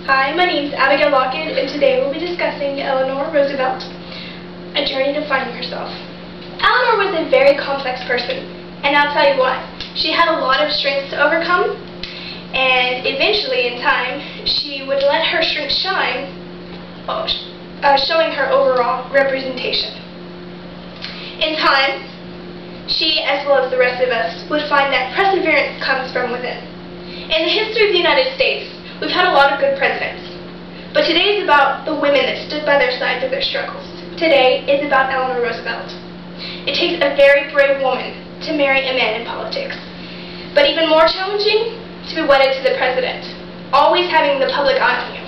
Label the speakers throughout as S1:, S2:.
S1: Hi, my name is Abigail Lockett, and today we'll be discussing Eleanor Roosevelt, A Journey to Finding Herself. Eleanor was a very complex person, and I'll tell you what, she had a lot of strengths to overcome, and eventually in time, she would let her strengths shine, showing her overall representation. In time, she, as well as the rest of us, would find that perseverance comes from within. In the history of the United States, we've had a lot of good presidents, but today is about the women that stood by their side through their struggles. Today is about Eleanor Roosevelt. It takes a very brave woman to marry a man in politics, but even more challenging, to be wedded to the president, always having the public eye on you.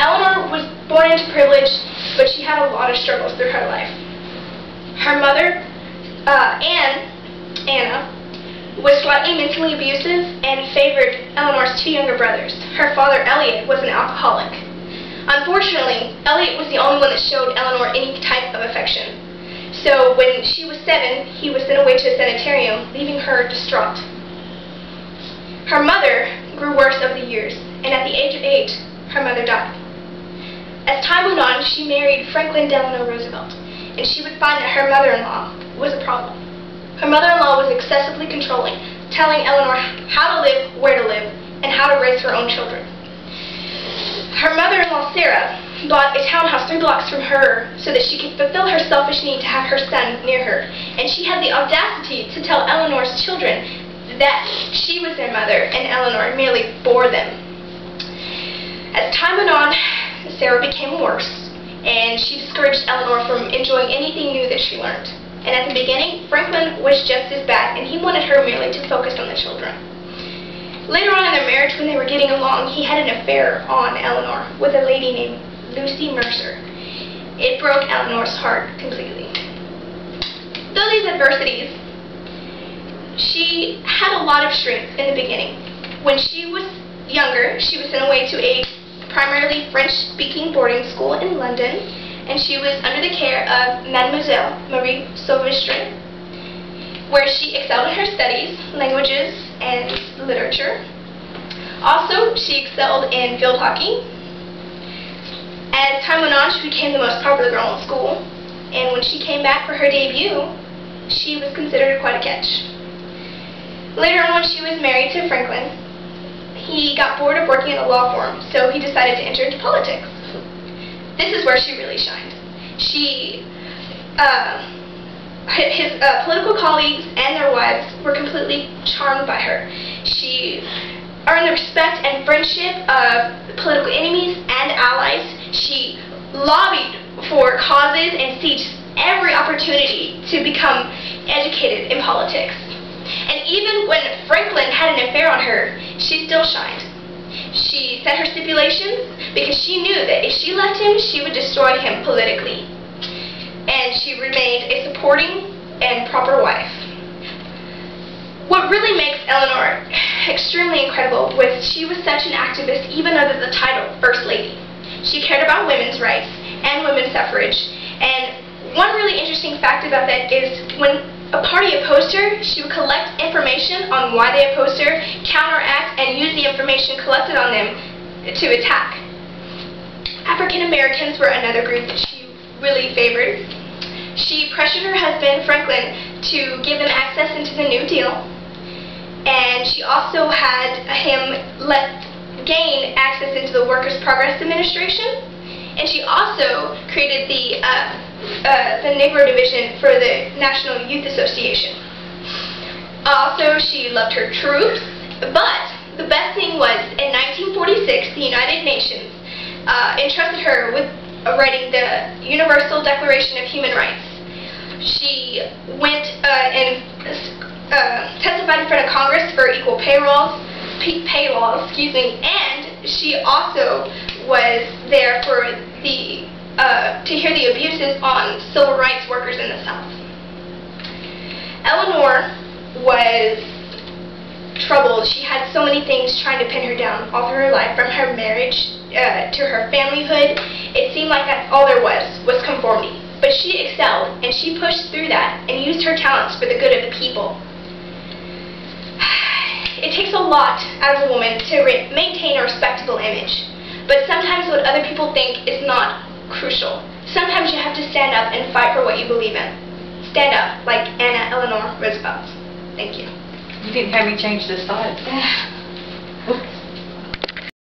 S1: Eleanor was born into privilege, but she had a lot of struggles through her life. Her mother, Anna, was slightly mentally abusive and favored Eleanor's two younger brothers. Her father, Elliot, was an alcoholic. Unfortunately, Elliot was the only one that showed Eleanor any type of affection. So when she was 7, he was sent away to a sanitarium, leaving her distraught. Her mother grew worse over the years, and at the age of 8, her mother died. As time went on, she married Franklin Delano Roosevelt, and she would find that her mother-in-law was a problem. Her mother-in-law was excessively controlling, telling Eleanor how to live, where to live, and how to raise her own children. Her mother-in-law, Sarah, bought a townhouse 3 blocks from her so that she could fulfill her selfish need to have her son near her, and she had the audacity to tell Eleanor's children that she was their mother and Eleanor merely bore them. As time went on, Sarah became worse, and she discouraged Eleanor from enjoying anything new that she learned. And at the beginning, Franklin was just as bad, and he wanted her merely to focus on the children. Later on in their marriage, when they were getting along, he had an affair on Eleanor with a lady named Lucy Mercer. It broke Eleanor's heart completely. Through these adversities, she had a lot of strength in the beginning. When she was younger, she was sent away to a primarily French-speaking boarding school in London, and she was under the care of Mademoiselle Marie Sauvestre, where she excelled in her studies, languages, and literature. Also, she excelled in field hockey. As time went on, she became the most popular girl in school, and when she came back for her debut, she was considered quite a catch. Later on, when she was married to Franklin, he got bored of working in a law firm, so he decided to enter into politics. This is where she really shined. His political colleagues and their wives were completely charmed by her. She earned the respect and friendship of political enemies and allies. She lobbied for causes and seized every opportunity to become educated in politics. And even when Franklin had an affair on her, she still shined. She set her stipulations because she knew that if she left him, she would destroy him politically. And she remained a supporting and proper wife. What really makes Eleanor extremely incredible was she was such an activist even under the title First Lady. She cared about women's rights and women's suffrage. And one really interesting fact about that is when a party opposed her, she would collect information on why they opposed her, counteract, and use the information collected on them to attack. African Americans were another group that she really favored. She pressured her husband, Franklin, to give them access into the New Deal, and she also had him gain access into the Workers' Progress Administration, and she also created the Negro Division for the National Youth Association. Also, she loved her troops, but the best thing was, in 1946, the United Nations entrusted her with writing the Universal Declaration of Human Rights. She went and testified in front of Congress for equal pay laws, and she also was there for to hear the abuses on civil rights workers in the South. Eleanor was troubled. She had so many things trying to pin her down all through her life, from her marriage to her familyhood. It seemed like that's all there was conformity. But she excelled, and she pushed through that and used her talents for the good of the people. It takes a lot out of a woman to maintain a respectable image, But sometimes what other people think is not crucial. Sometimes you have to stand up and fight for what you believe in. Stand up, like Anna Eleanor Roosevelt. Thank you.
S2: You didn't have me change the slides.